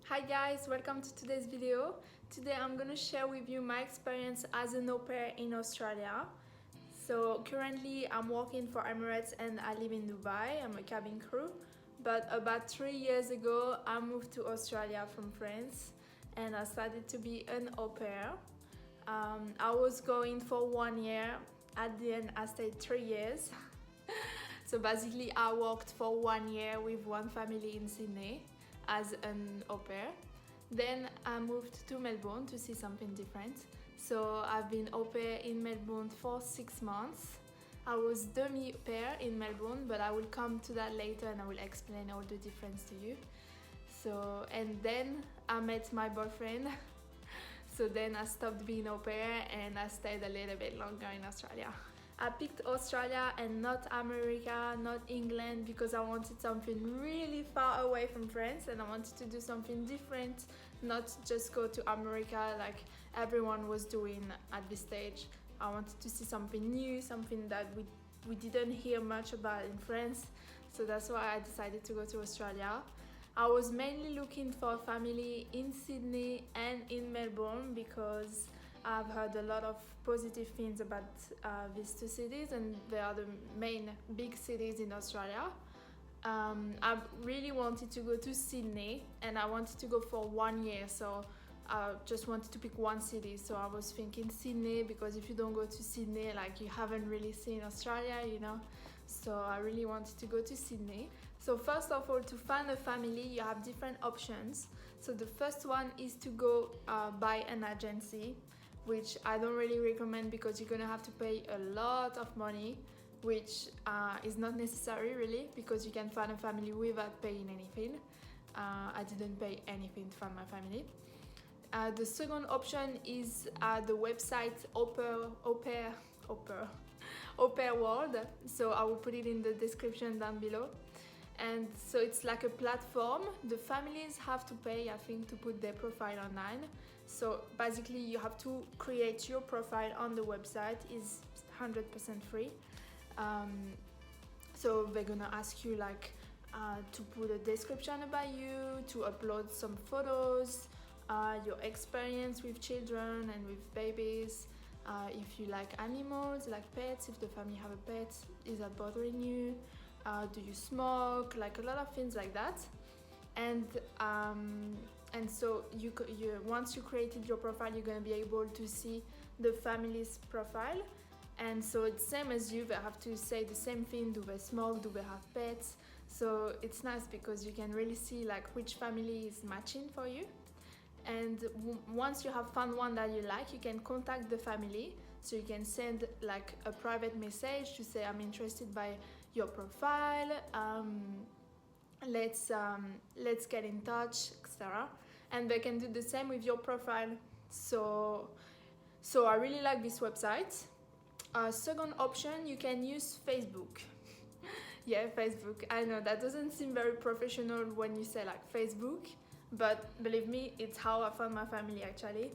Hi guys, welcome to today's video. Today I'm gonna share with you my experience as an au pair in Australia. So currently I'm working for Emirates and I live in Dubai. I'm a cabin crew. But about 3 years ago I moved to Australia from France and I started to be an au pair. I was going for 1 year. At the end I stayed 3 years. So basically I worked for 1 year with one family in Sydney as an au pair. Then I moved to Melbourne to see something different. So I've been au pair in Melbourne for 6 months. I was Demi pair in Melbourne, but I will come to that later and I will explain all the difference to you. So, and then I met my boyfriend. So then I stopped being au pair and I stayed a little bit longer in Australia. I picked Australia and not America, not England, because I wanted something really far away from France and I wanted to do something different, not just go to America like everyone was doing at this stage. I wanted to see something new, something that we didn't hear much about in France, so that's why I decided to go to Australia. I was mainly looking for a family in Sydney and in Melbourne because I've heard a lot of positive things about these two cities and they are the main big cities in Australia. I really wanted to go to Sydney and I wanted to go for 1 year, so I just wanted to pick one city. So I was thinking Sydney because if you don't go to Sydney, like you haven't really seen Australia, you know. So I really wanted to go to Sydney. So first of all, to find a family, you have different options. So the first one is to go by an agency, which I don't really recommend because you're gonna have to pay a lot of money, which is not necessary really, because you can find a family without paying anything. I didn't pay anything to find my family. The second option is the website Au Pair World. So I will put it in the description down below. And so it's like a platform. The families have to pay, I think, to put their profile online. So basically you have to create your profile on the website. It's 100% free. So they're gonna ask you like to put a description about you, to upload some photos, your experience with children and with babies, if you like animals, like pets, if the family have a pet, is that bothering you? Do you smoke? Like a lot of things like that. And so you once you created your profile, you're gonna be able to see the family's profile. And so it's same as you, they have to say the same thing. Do they smoke? Do they have pets? So it's nice because you can really see like which family is matching for you. And once you have found one that you like, you can contact the family. So you can send like a private message to say, I'm interested by your profile, let's get in touch, etc. And they can do the same with your profile. So I really like this website. Second option, you can use Facebook. Yeah, Facebook. I know that doesn't seem very professional when you say like Facebook, but believe me, it's how I found my family actually.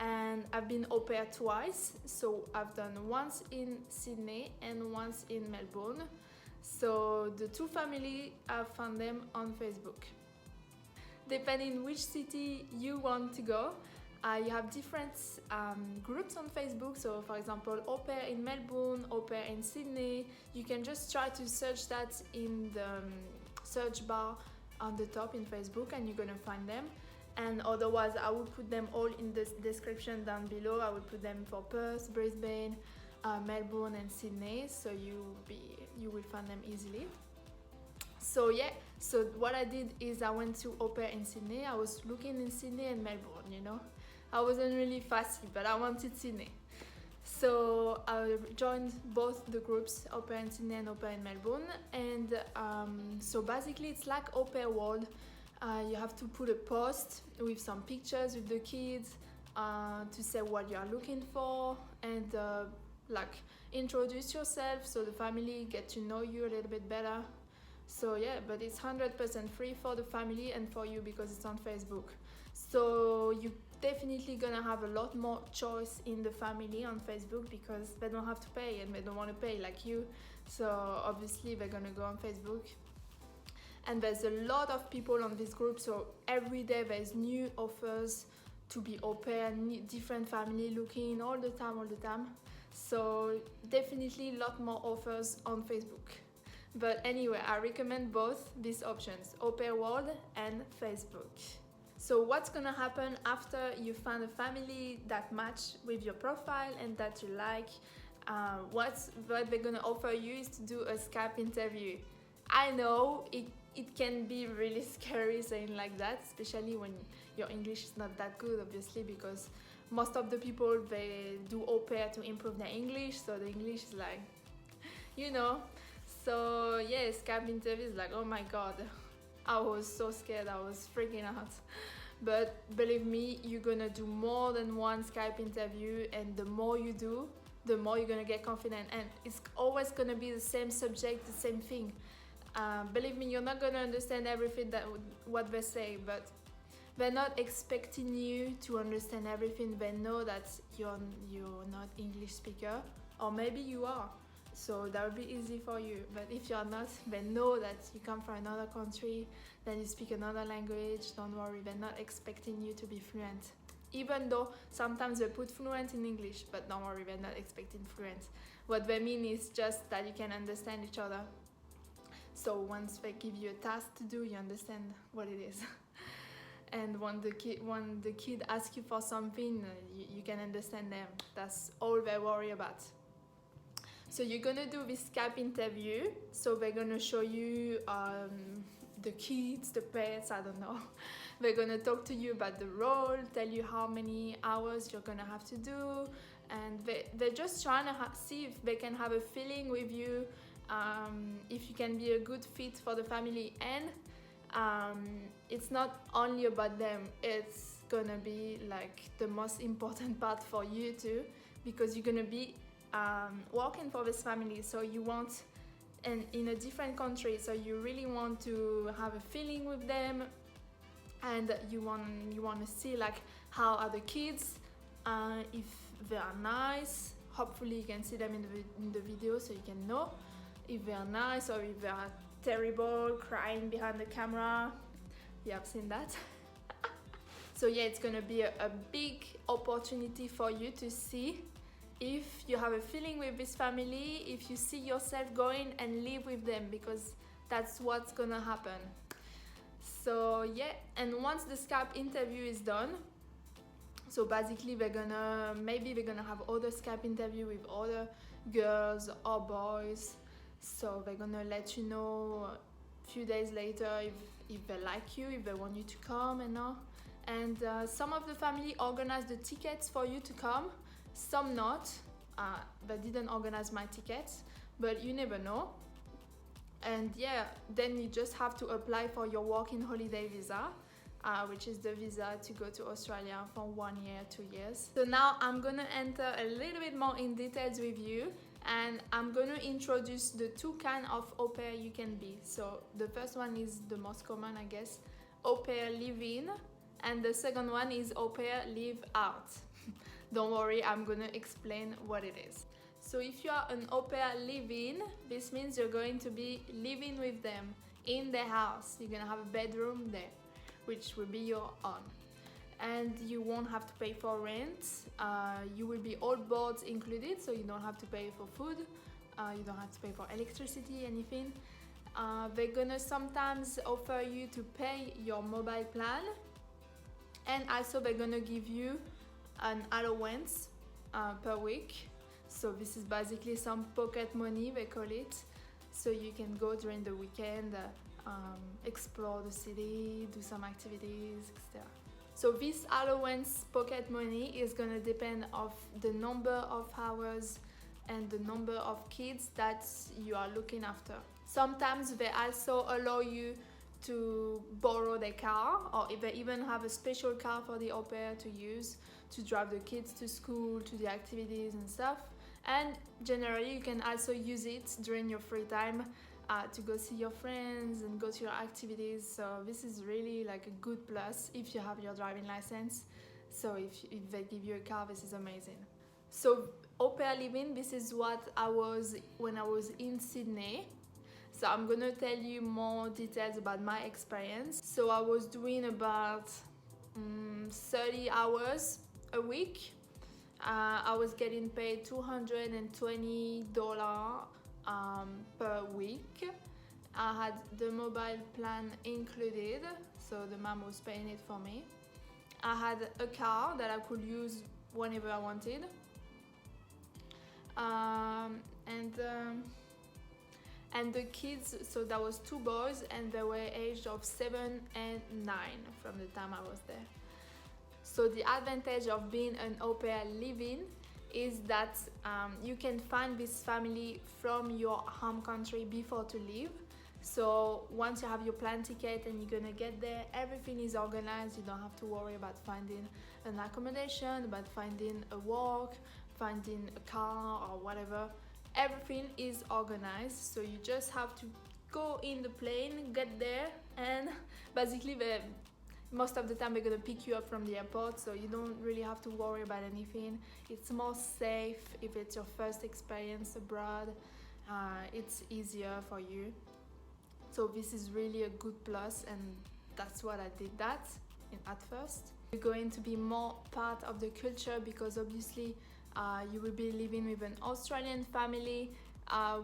And I've been au pair twice, so I've done once in Sydney and once in Melbourne. So the two families, I found them on Facebook. Depending which city you want to go, you have different groups on Facebook. So for example, au pair in Melbourne, au pair in Sydney. You can just try to search that in the search bar on the top in Facebook and you're gonna find them. And otherwise I will put them all in the description down below. I will put them for Perth, Brisbane, Melbourne and Sydney, so you will find them easily. So yeah, so what I did is I went to au pair in Sydney. I was looking in Sydney and Melbourne, you know. I wasn't really fussy, but I wanted Sydney. So I joined both the groups, au pair in Sydney and au pair in Melbourne. And so basically it's like Au Pair World. You have to put a post with some pictures with the kids to say what you are looking for and like introduce yourself so the family get to know you a little bit better. So yeah, but it's 100% free for the family and for you because it's on Facebook. So you definitely gonna have a lot more choice in the family on Facebook because they don't have to pay and they don't want to pay like you. So obviously they're gonna go on Facebook. and there's a lot of people on this group, so every day there's new offers to be au pair, different family looking all the time. So definitely a lot more offers on Facebook. But anyway, I recommend both these options, Au Pair World and Facebook. So what's gonna happen after you find a family that match with your profile and that you like? What they're gonna offer you is to do a Skype interview. I know it can be really scary saying like that, especially when your English is not that good, obviously, because most of the people, they do au pair to improve their English, so the English is like, you know. So yeah, Skype interview is like, oh my god, I was so scared, I was freaking out. But believe me, you're gonna do more than one Skype interview, and the more you do, the more you're gonna get confident, and it's always gonna be the same subject, the same thing. Believe me, you're not gonna understand everything what they say, but they're not expecting you to understand everything. They know that you're not English speaker, or maybe you are, so that would be easy for you. But if you're not, they know that you come from another country, then you speak another language. Don't worry, they're not expecting you to be fluent. Even though sometimes they put fluent in English, but don't worry, they're not expecting fluent. What they mean is just that you can understand each other. So once they give you a task to do, you understand what it is. And when the kid asks you for something, you can understand them. That's all they worry about. So you're gonna do this Skype interview. So they're gonna show you the kids, the pets, I don't know. They're gonna talk to you about the role, tell you how many hours you're gonna have to do, and they're just trying to see if they can have a feeling with you, if you can be a good fit for the family. And it's not only about them, it's gonna be like the most important part for you too, because you're gonna be working for this family, so you want, and in a different country, so you really want to have a feeling with them, and you want to see like how are the kids, if they are nice. Hopefully you can see them in the video, so you can know if they are nice or if they are terrible, crying behind the camera. You have seen that. So yeah, it's gonna be a big opportunity for you to see if you have a feeling with this family, if you see yourself going and live with them, because that's what's gonna happen. So yeah, and once the Skype interview is done, so basically maybe they're gonna have other Skype interview with other girls or boys. So they're gonna let you know a few days later if they like you, if they want you to come and all. And some of the family organize the tickets for you to come, some not. They didn't organize my tickets, but you never know. And yeah, then you just have to apply for your working holiday visa, which is the visa to go to Australia for 1 year, 2 years. So now I'm gonna enter a little bit more in details with you, and I'm gonna introduce the two kinds of au pair you can be. So the first one is the most common, I guess, au pair live-in, and the second one is au pair live-out. Don't worry, I'm gonna explain what it is. So if you are an au pair live-in, this means you're going to be living with them in their house. You're gonna have a bedroom there, which will be your own. And you won't have to pay for rent. You will be all boards included, so you don't have to pay for food. You don't have to pay for electricity, anything. They're gonna sometimes offer you to pay your mobile plan. And also they're gonna give you an allowance per week. So this is basically some pocket money, they call it. So you can go during the weekend, explore the city, do some activities, etc. So this allowance pocket money is gonna depend of the number of hours and the number of kids that you are looking after. Sometimes they also allow you to borrow their car, or if they even have a special car for the au pair to use to drive the kids to school, to the activities and stuff. And generally you can also use it during your free time to go see your friends and go to your activities. So this is really like a good plus if you have your driving license. So if they give you a car, this is amazing. So au pair living, this is what I was when I was in Sydney. So I'm gonna tell you more details about my experience. So I was doing about 30 hours a week. I was getting paid $220 per week. I had the mobile plan included, so the mom was paying it for me. I had a car that I could use whenever I wanted. And the kids, so that was 2 boys, and they were aged of 7 and 9 from the time I was there. So the advantage of being an au pair living is that you can find this family from your home country before to leave. So once you have your plane ticket and you're gonna get there, everything is organized. You don't have to worry about finding an accommodation, about finding a work, finding a car or whatever. Everything is organized, so you just have to go in the plane, get there, and basically most of the time they're gonna pick you up from the airport, so you don't really have to worry about anything. It's more safe if it's your first experience abroad. It's easier for you. So this is really a good plus, and that's what I did at first. You're going to be more part of the culture because obviously you will be living with an Australian family,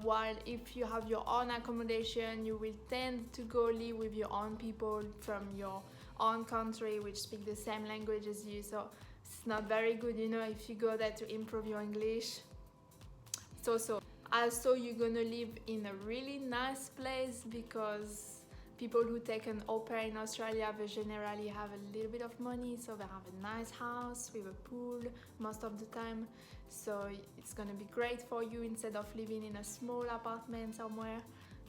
while if you have your own accommodation, you will tend to go live with your own people from your own country which speak the same language as you. So it's not very good, you know, if you go there to improve your English. So also you're gonna live in a really nice place because people who take an au pair in Australia, they generally have a little bit of money, so they have a nice house with a pool most of the time. So it's gonna be great for you instead of living in a small apartment somewhere.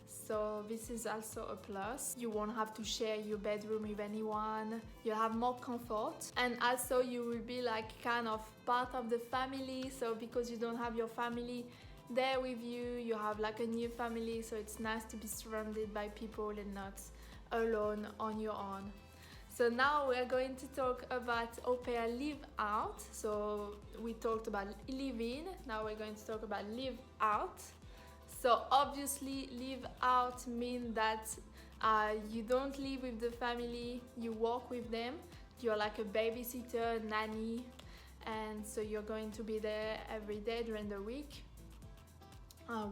So this is also a plus. You won't have to share your bedroom with anyone. You'll have more comfort. And also you will be like kind of part of the family. So because you don't have your family there with you, you have like a new family, so it's nice to be surrounded by people and not alone on your own. So now we're going to talk about au pair live out. So we talked about live in, now we're going to talk about live out. So obviously live out means that you don't live with the family, you work with them. You're like a babysitter, nanny, and so you're going to be there every day during the week.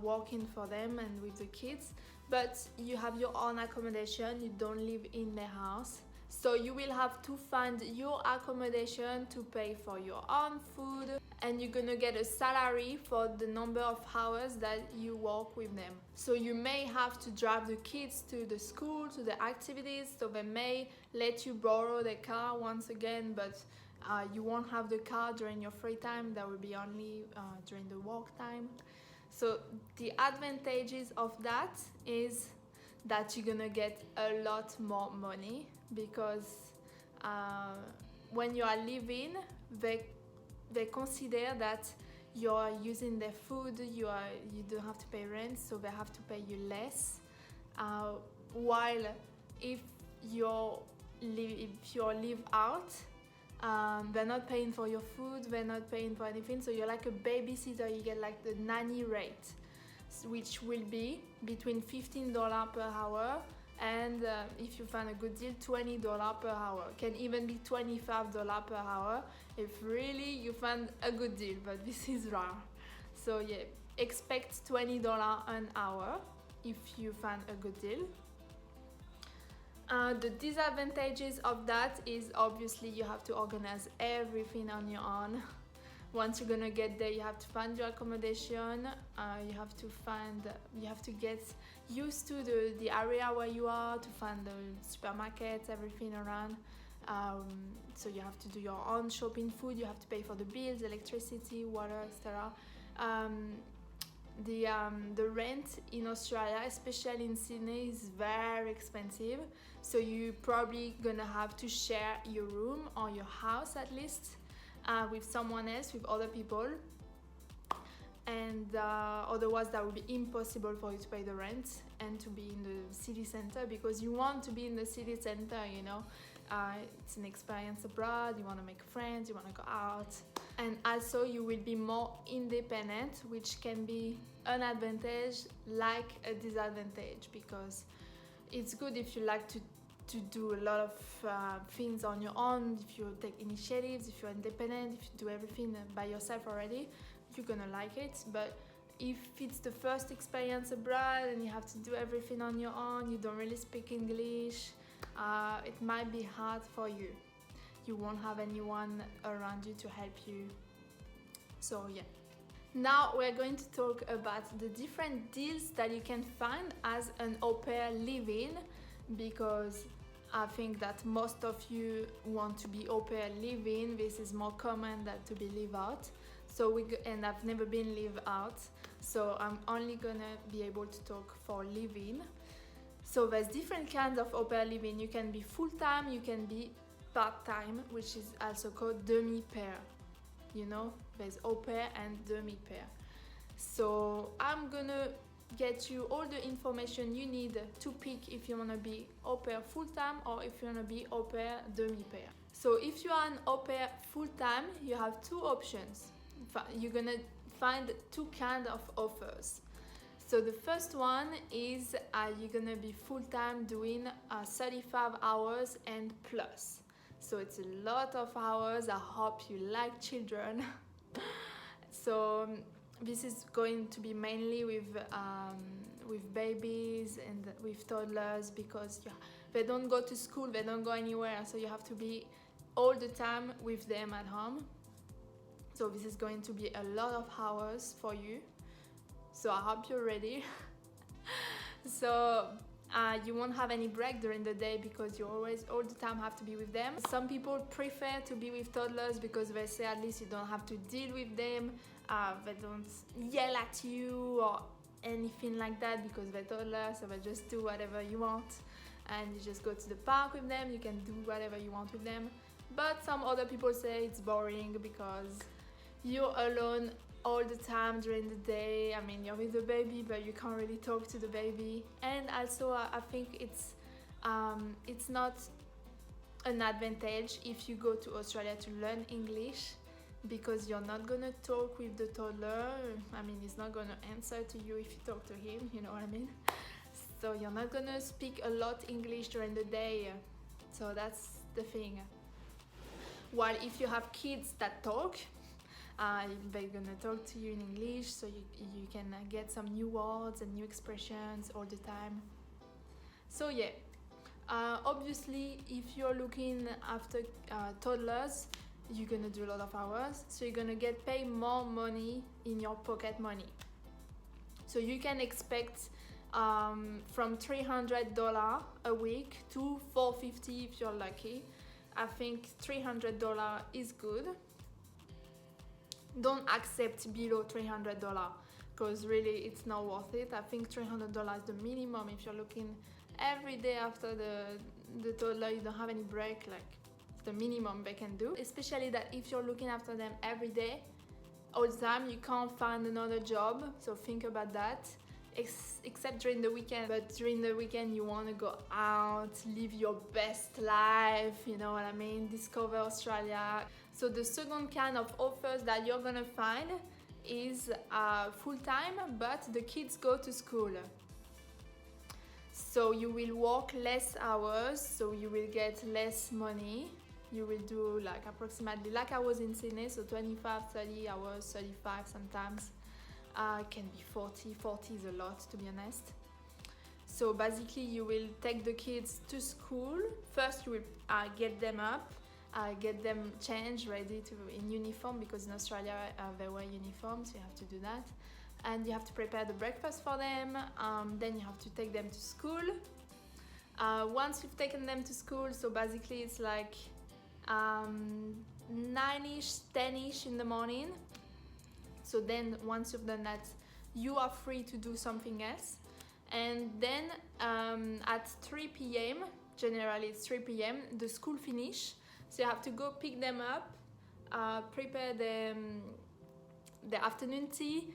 Working for them and with the kids, but you have your own accommodation, you don't live in their house. So you will have to find your accommodation to pay for your own food, and you're gonna get a salary for the number of hours that you work with them. So you may have to drive the kids to the school, to the activities, so they may let you borrow the car once again, but you won't have the car during your free time. That will be only during the work time. So the advantages of that is that you're gonna get a lot more money because when you are living, they consider that you are using their food, you don't have to pay rent, so they have to pay you less. While if you live out, they're not paying for your food, they're not paying for anything, so you're like a babysitter. You get like the nanny rate, which will be between $15 per hour and if you find a good deal, $20 per hour. Can even be $25 per hour if really you find a good deal, but this is rare. So yeah, expect $20 an hour if you find a good deal. The disadvantages of that is obviously you have to organize everything on your own. Once you're gonna get there, you have to find your accommodation. You have to get used to the area where you are, to find the supermarkets, everything around. So you have to do your own shopping, food. You have to pay for the bills, electricity, water, etc. The rent in Australia, especially in Sydney, is very expensive. So you're probably gonna have to share your room or your house at least with someone else, with other people. And otherwise that would be impossible for you to pay the rent and to be in the city center, because you want to be in the city center, you know. It's an experience abroad, you want to make friends, you want to go out. and also you will be more independent, which can be an advantage like a disadvantage, because it's good if you like to do a lot of things on your own, if you take initiatives, if you're independent, if you do everything by yourself already, you're gonna like it. But if it's the first experience abroad and you have to do everything on your own, you don't really speak English, it might be hard for you. You won't have anyone around you to help you. So yeah. Now we're going to talk about the different deals that you can find as an au pair live-in, because I think that most of you want to be au pair live-in. This is more common than to be live out. And I've never been live out, so I'm only gonna be able to talk for live-in. So there's different kinds of au pair live-in. You can be full-time, you can be part-time, which is also called demi-pair. You know, there's au pair and demi-pair. So I'm gonna get you all the information you need to pick if you want to be au pair full-time or if you want to be au pair demi-pair. So if you are an au pair full-time, you have two options. You're gonna find two kinds of offers. So the first one is you're gonna be full-time doing 35 hours and plus. So it's a lot of hours. I hope you like children. So this is going to be mainly with babies and with toddlers, because they don't go to school, they don't go anywhere, so you have to be all the time with them at home. So this is going to be a lot of hours for you. So I hope you're ready. So you won't have any break during the day because you always all the time have to be with them. Some people prefer to be with toddlers because they say at least you don't have to deal with them. They don't yell at you or anything like that because they're toddlers, so they just do whatever you want, and you just go to the park with them, you can do whatever you want with them. But some other people say it's boring because you're alone all the time during the day. I mean, you're with the baby, but you can't really talk to the baby. And also I think it's not an advantage if you go to Australia to learn English, because you're not gonna talk with the toddler. I mean, he's not gonna answer to you if you talk to him, you know what I mean? So you're not gonna speak a lot English during the day. So that's the thing. While if you have kids that talk, they're gonna talk to you in English, so you can get some new words and new expressions all the time. So yeah, obviously if you're looking after toddlers, you're gonna do a lot of hours, so you're gonna get paid more money in your pocket money. So you can expect from $300 a week to $450 if you're lucky. I think $300 is good. Don't accept below $300 because really it's not worth it. I think $300 is the minimum if you're looking every day after the toddler, you don't have any break, like it's the minimum they can do. Especially that if you're looking after them every day, all the time, you can't find another job, so think about that. Except during the weekend. But during the weekend you want to go out, live your best life, you know what I mean, discover Australia. So the second kind of offers that you're gonna find is full-time, but the kids go to school. So you will work less hours, so you will get less money. You will do like approximately like I was in Sydney, so 25, 30 hours, 35 sometimes. Can be 40 is a lot, to be honest. So basically you will take the kids to school. First you will get them up, get them changed, ready in uniform, because in Australia they wear uniforms, so you have to do that. And you have to prepare the breakfast for them, then you have to take them to school. Once you've taken them to school, so basically it's like 9ish, 10ish in the morning. So then once you've done that, you are free to do something else. And then at 3 p.m, generally it's 3 p.m, the school finish. So you have to go pick them up, prepare the afternoon tea,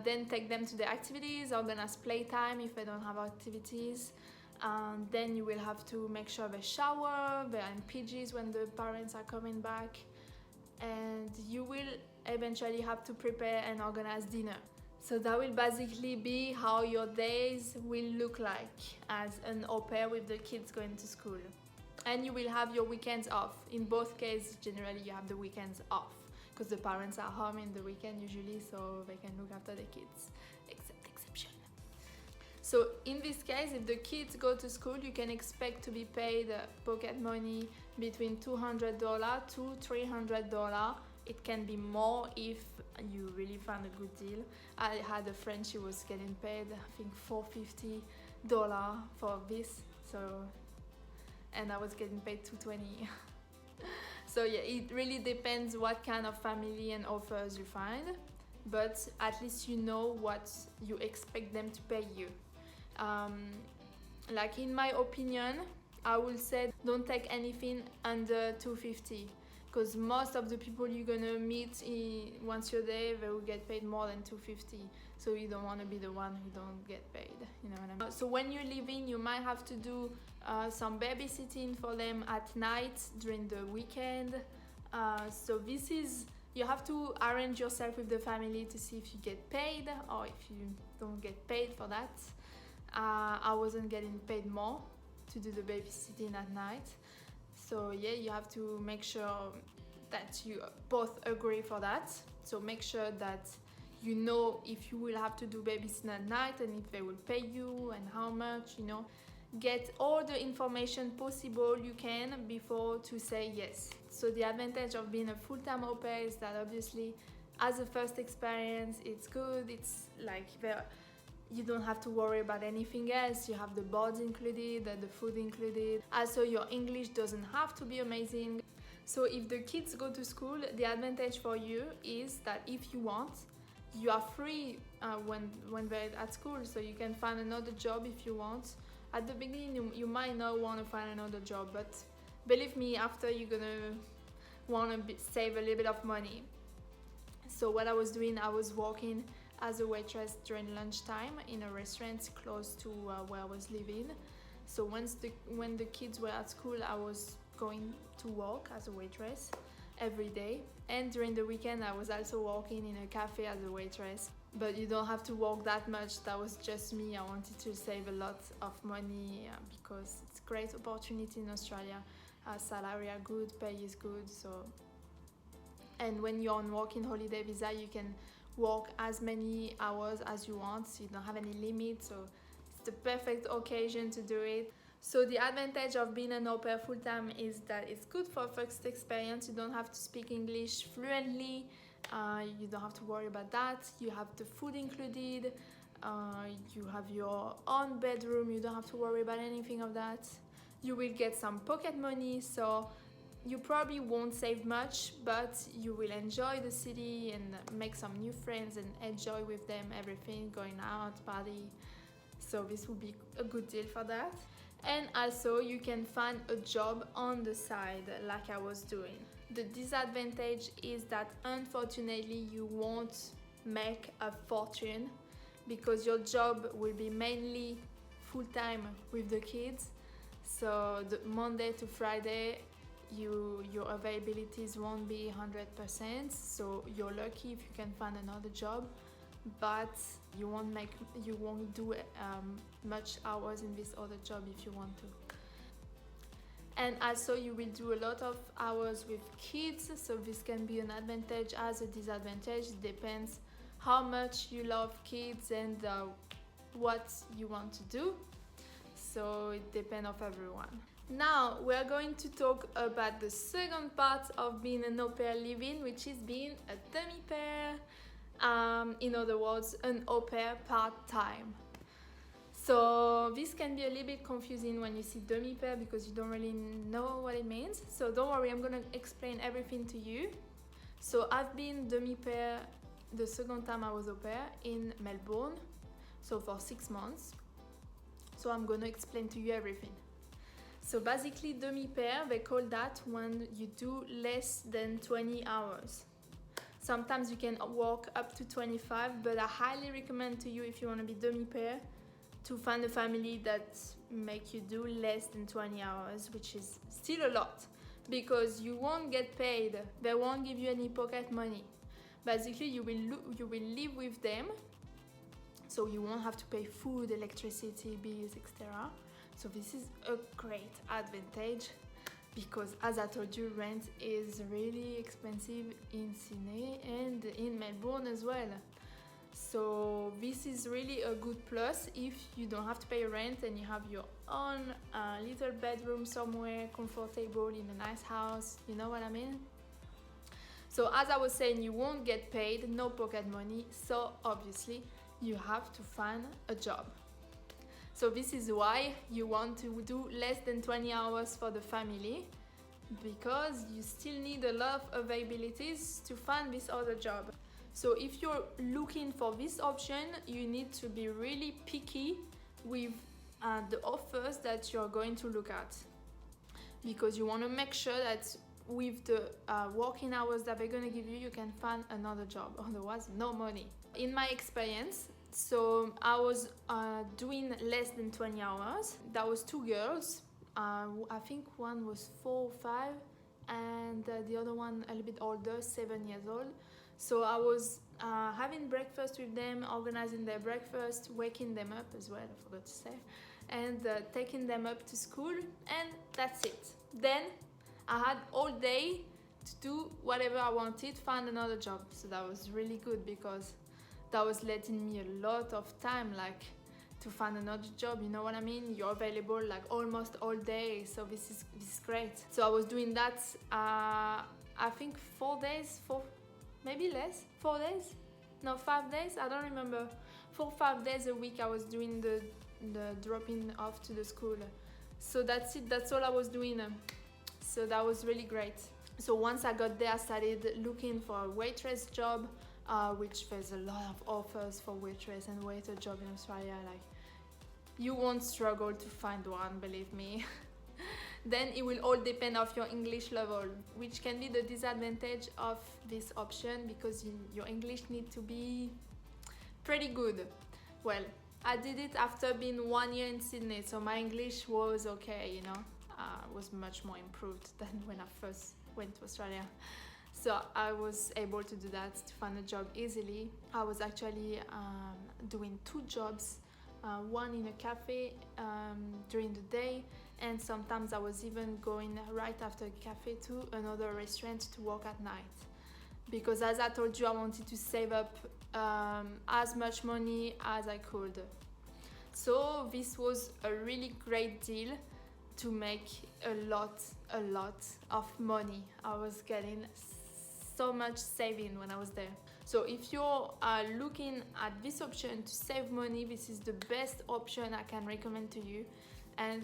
then take them to the activities, organize playtime if they don't have activities. And then you will have to make sure they shower, they're in PJs when the parents are coming back, and you will eventually have to prepare and organize dinner. So that will basically be how your days will look like as an au pair with the kids going to school. And you will have your weekends off. In both cases, generally you have the weekends off because the parents are home in the weekend usually, so they can look after the kids, exception. So in this case, if the kids go to school, you can expect to be paid pocket money between $200 to $300. It can be more if you really found a good deal. I had a friend, she was getting paid, I think $450 for this, so, and I was getting paid $220. So yeah, it really depends what kind of family and offers you find, but at least you know what you expect them to pay you. Like in my opinion, I will say don't take anything under $250, because most of the people you're gonna meet once you're there, they will get paid more than $250. So you don't want to be the one who don't get paid. You know what I mean? So when you're leaving, you might have to do some babysitting for them at night during the weekend. So this is, you have to arrange yourself with the family to see if you get paid or if you don't get paid for that. I wasn't getting paid more to do the babysitting at night. So yeah, you have to make sure that you both agree for that. So make sure that you know if you will have to do babysitting at night and if they will pay you and how much, you know. Get all the information possible you can before to say yes. So the advantage of being a full-time au pair is that obviously as a first experience, it's good. It's like you don't have to worry about anything else. You have the boards included, the food included. Also, your English doesn't have to be amazing. So if the kids go to school, the advantage for you is that if you want, you are free when they're at school. So you can find another job if you want. At the beginning, you might not want to find another job, but believe me, after you're gonna want to save a little bit of money. So what I was doing, I was working as a waitress during lunchtime in a restaurant close to where I was living. So when the kids were at school, I was going to work as a waitress every day, and during the weekend I was also working in a cafe as a waitress. But you don't have to work that much. That was just me. I wanted to save a lot of money because it's a great opportunity in Australia. Salary are good, pay is good. So, and when you're on working holiday visa, you can work as many hours as you want. So you don't have any limit. So it's the perfect occasion to do it. So the advantage of being an au pair full-time is that it's good for first experience. You don't have to speak English fluently. You don't have to worry about that. You have the food included. You have your own bedroom. You don't have to worry about anything of that. You will get some pocket money, so you probably won't save much, but you will enjoy the city and make some new friends and enjoy with them everything, going out, party. So this will be a good deal for that. And also you can find a job on the side like I was doing. The disadvantage is that unfortunately you won't make a fortune because your job will be mainly full-time with the kids. So the Monday to Friday your availabilities won't be 100%, so you're lucky if you can find another job, but you won't do much hours in this other job if you want to. And also you will do a lot of hours with kids, so this can be an advantage as a disadvantage. It depends how much you love kids and what you want to do. So it depends on everyone. Now we're going to talk about the second part of being an au pair living, which is being a demi-pair. In other words, an au pair part-time. So this can be a little bit confusing when you see demi-pair because you don't really know what it means. So don't worry, I'm gonna explain everything to you. So I've been demi-pair the second time I was au pair in Melbourne, so for 6 months. So I'm gonna explain to you everything. So basically demi-pair, they call that when you do less than 20 hours. Sometimes you can work up to 25, but I highly recommend to you, if you want to be demi-pair, to find a family that make you do less than 20 hours, which is still a lot because you won't get paid. They won't give you any pocket money. Basically, you will live with them, so you won't have to pay food, electricity, bills, etc. So this is a great advantage because, as I told you, rent is really expensive in Sydney and in Melbourne as well. So this is really a good plus if you don't have to pay rent and you have your own little bedroom somewhere comfortable in a nice house, you know what I mean? So as I was saying, you won't get paid, no pocket money, so obviously you have to find a job. So this is why you want to do less than 20 hours for the family, because you still need a lot of availabilities to find this other job. So if you're looking for this option, you need to be really picky with the offers that you're going to look at, because you want to make sure that with the working hours that they're going to give you, you can find another job, otherwise no money. In my experience, so I was doing less than 20 hours. That was 2 girls. I think one was 4 or 5 and the other one a little bit older, 7 years old. So I was having breakfast with them, organizing their breakfast, waking them up as well, I forgot to say, and taking them up to school, and that's it. Then I had all day to do whatever I wanted, find another job. So that was really good because that was letting me a lot of time, like, to find another job, you know what I mean? You're available like almost all day, so this is great. So I was doing that, I think 4 days, maybe less, 4 days? No, 5 days, I don't remember. 4 or 5 days a week I was doing the dropping off to the school. So that's it, that's all I was doing. So that was really great. So once I got there, I started looking for a waitress job, which there's a lot of offers for waitress and waiter job in Australia. Like, you won't struggle to find one, believe me. Then it will all depend of your English level, which can be the disadvantage of this option, because your English needs to be pretty good. Well, I did it after being 1 year in Sydney, so my English was okay, you know. Was much more improved than when I first went to Australia. So I was able to do that, to find a job easily. I was actually doing 2 jobs, one in a cafe during the day, and sometimes I was even going right after a cafe to another restaurant to work at night. Because as I told you, I wanted to save up as much money as I could. So this was a really great deal to make a lot of money. I was getting so much saving when I was there. So if you're looking at this option to save money, this is the best option I can recommend to you. And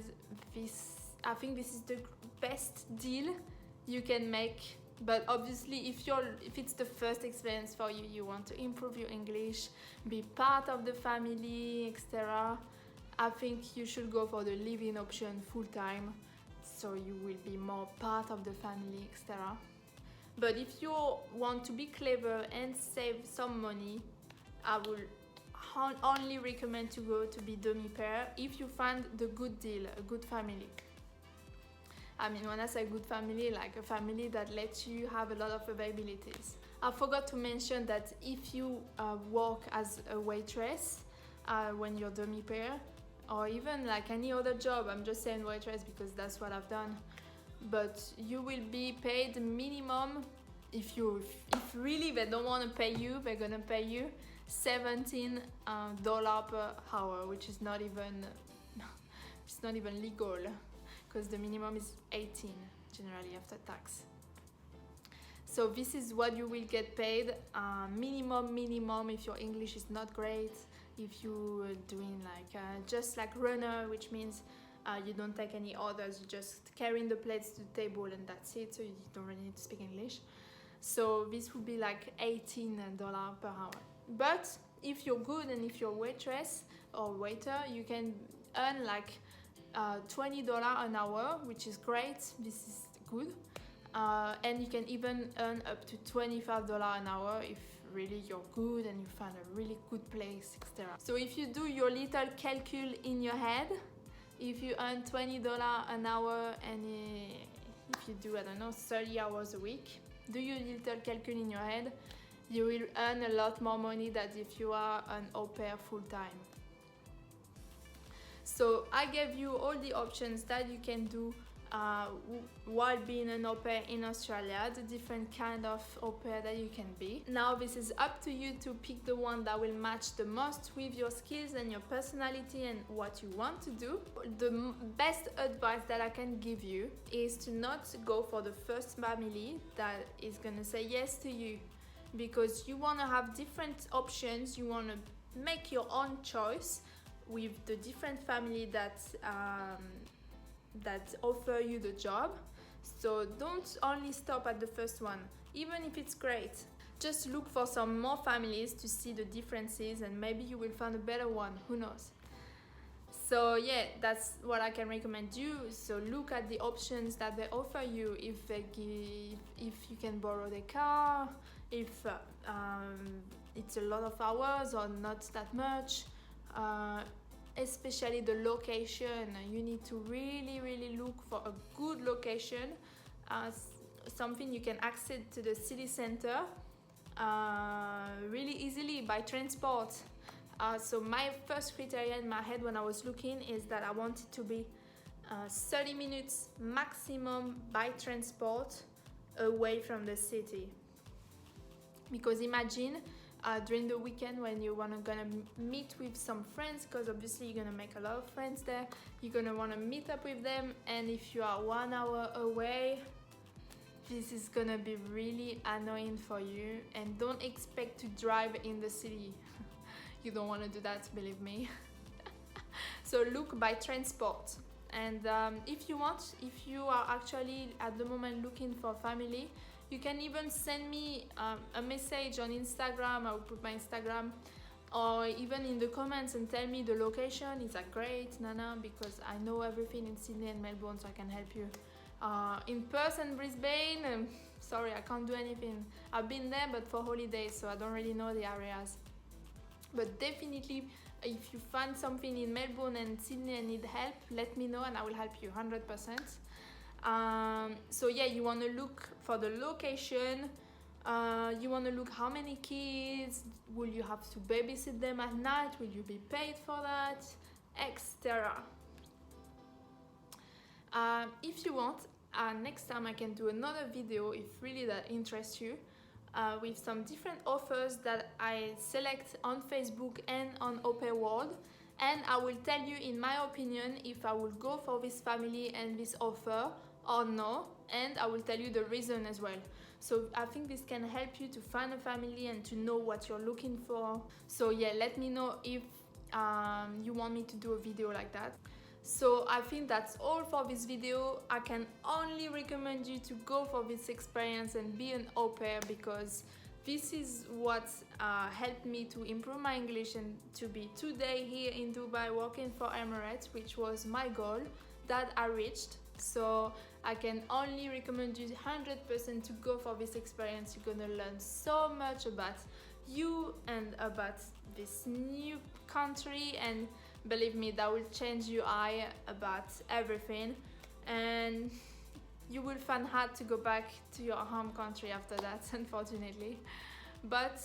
I think this is the best deal you can make. But obviously, if it's the first experience for you, you want to improve your English, be part of the family, etc., I think you should go for the live-in option full-time, so you will be more part of the family, etc. But if you want to be clever and save some money, I will only recommend to go to be Demi pair if you find the good deal, a good family. I mean, when I say good family, like a family that lets you have a lot of availabilities. I forgot to mention that if you work as a waitress when you're Demi pair, or even like any other job, I'm just saying waitress because that's what I've done, but you will be paid minimum, if really they don't want to pay you, they're gonna pay you $17 per hour, which is not even legal, because the minimum is 18 generally after tax. So this is what you will get paid, minimum if your English is not great, if you're doing like just like runner, which means you don't take any orders, you just carrying the plates to the table and that's it, so you don't really need to speak English. So this would be like $18 per hour. But if you're good and if you're waitress or waiter, you can earn like $20 an hour, which is great. This is good. And you can even earn up to $25 an hour if really you're good and you find a really good place, etc. So if you do your little calcul in your head, if you earn $20 an hour and if you do, I don't know, 30 hours a week, do your little calcul in your head, you will earn a lot more money than if you are an au pair full-time. So I gave you all the options that you can do while being an au pair in Australia, the different kind of au pair that you can be. Now this is up to you to pick the one that will match the most with your skills and your personality and what you want to do. The best advice that I can give you is to not go for the first family that is gonna say yes to you, because you wanna have different options, you wanna make your own choice with the different family that offer you the job. So don't only stop at the first one, even if it's great. Just look for some more families to see the differences and maybe you will find a better one, who knows. So yeah, that's what I can recommend you. So look at the options that they offer you, if you can borrow the car, if it's a lot of hours or not that much. Especially the location, you need to really look for a good location, something you can access to the city center really easily by transport. So my first criteria in my head when I was looking is that I wanted to be 30 minutes maximum by transport away from the city, because imagine during the weekend when you gonna meet with some friends, because obviously you're gonna make a lot of friends there, you're gonna want to meet up with them, and if you are 1 hour away, this is gonna be really annoying for you. And don't expect to drive in the city. You don't want to do that, believe me. So look by transport. And if you are actually at the moment looking for family, you can even send me a message on Instagram. I will put my Instagram, or even in the comments, and tell me the location. Is that great, Nana? Because I know everything in Sydney and Melbourne, so I can help you. In Perth and Brisbane, sorry, I can't do anything. I've been there, but for holidays, so I don't really know the areas. But definitely, if you find something in Melbourne and Sydney and need help, let me know and I will help you 100%. So yeah, you want to look for the location, you want to look how many kids, will you have to babysit them at night, will you be paid for that, etc. If you want, next time I can do another video if really that interests you, with some different offers that I select on Facebook and on Au Pair World, and I will tell you in my opinion if I will go for this family and this offer or no, and I will tell you the reason as well. So I think this can help you to find a family and to know what you're looking for. So yeah, let me know if you want me to do a video like that. So I think that's all for this video. I can only recommend you to go for this experience and be an au pair, because this is what helped me to improve my English and to be today here in Dubai working for Emirates, which was my goal that I reached. So I can only recommend you 100% to go for this experience. You're gonna learn so much about you and about this new country, and believe me, that will change your eye about everything, and you will find hard to go back to your home country after that, unfortunately. But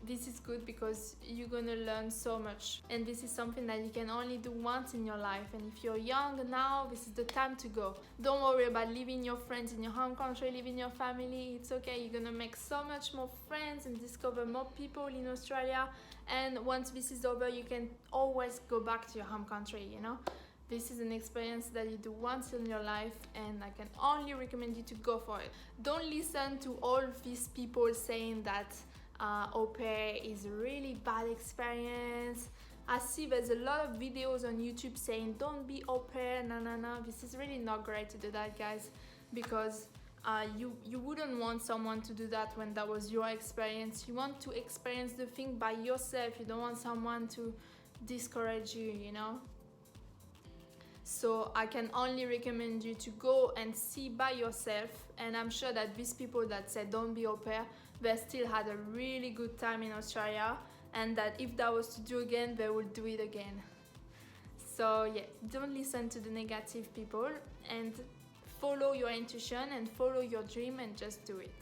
this is good because you're gonna learn so much, and this is something that you can only do once in your life. And if you're young now, this is the time to go. Don't worry about leaving your friends in your home country, leaving your family. It's okay, you're gonna make so much more friends and discover more people in Australia, and once this is over, you can always go back to your home country, you know. This is an experience that you do once in your life, and I can only recommend you to go for it. Don't listen to all these people saying that au pair is a really bad experience. I see there's a lot of videos on YouTube saying don't be au pair, no. This is really not great to do that, guys, because you wouldn't want someone to do that when that was your experience. You want to experience the thing by yourself. You don't want someone to discourage you, you know. So I can only recommend you to go and see by yourself, and I'm sure that these people that said don't be au pair, they still had a really good time in Australia, and that if that was to do again, they would do it again. So yeah, don't listen to the negative people and follow your intuition and follow your dream and just do it.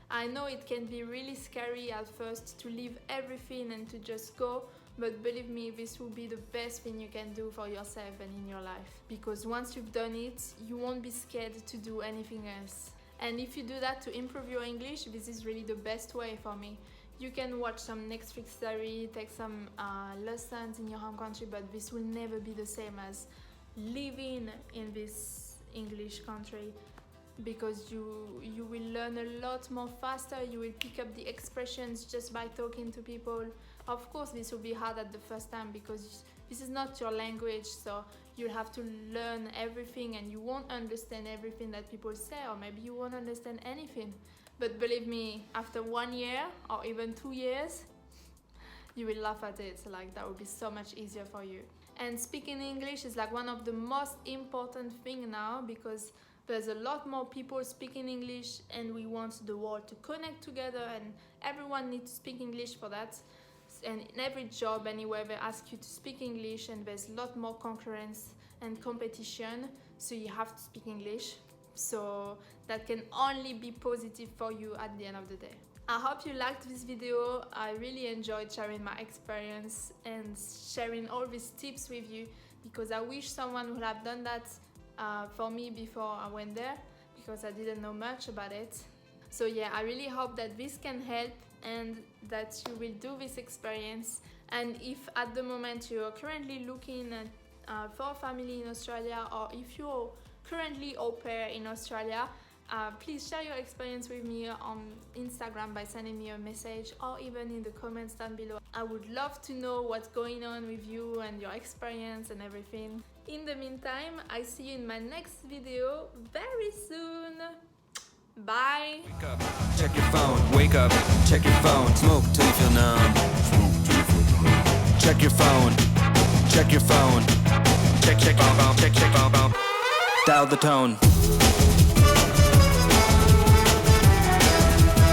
I know it can be really scary at first to leave everything and to just go, but believe me, this will be the best thing you can do for yourself and in your life. Because once you've done it, you won't be scared to do anything else. And if you do that to improve your English, this is really the best way for me. You can watch some Netflix series, take some lessons in your home country, but this will never be the same as living in this English country, because you will learn a lot more faster. You will pick up the expressions just by talking to people. Of course, this will be hard at the first time because this is not your language, so you'll have to learn everything and you won't understand everything that people say, or maybe you won't understand anything. But believe me, after 1 year or even 2 years, you will laugh at it. Like, that will be so much easier for you. And speaking English is like one of the most important things now, because there's a lot more people speaking English and we want the world to connect together, and everyone needs to speak English for that. And in every job, anywhere, they ask you to speak English, and there's a lot more concurrence and competition, so you have to speak English. So that can only be positive for you at the end of the day. I hope you liked this video. I really enjoyed sharing my experience and sharing all these tips with you, because I wish someone would have done that for me before I went there, because I didn't know much about it. So yeah, I really hope that this can help and that you will do this experience. And if at the moment you're currently looking for a family in Australia, or if you're currently au pair in Australia, please share your experience with me on Instagram by sending me a message, or even in the comments down below. I would love to know what's going on with you and your experience and everything. In the meantime, I see you in my next video very soon. Bye! Wake up, check your phone, wake up, check your phone, smoke till you feel numb. Check your phone, check your phone, check, bomb, check, bomb. Dial the tone.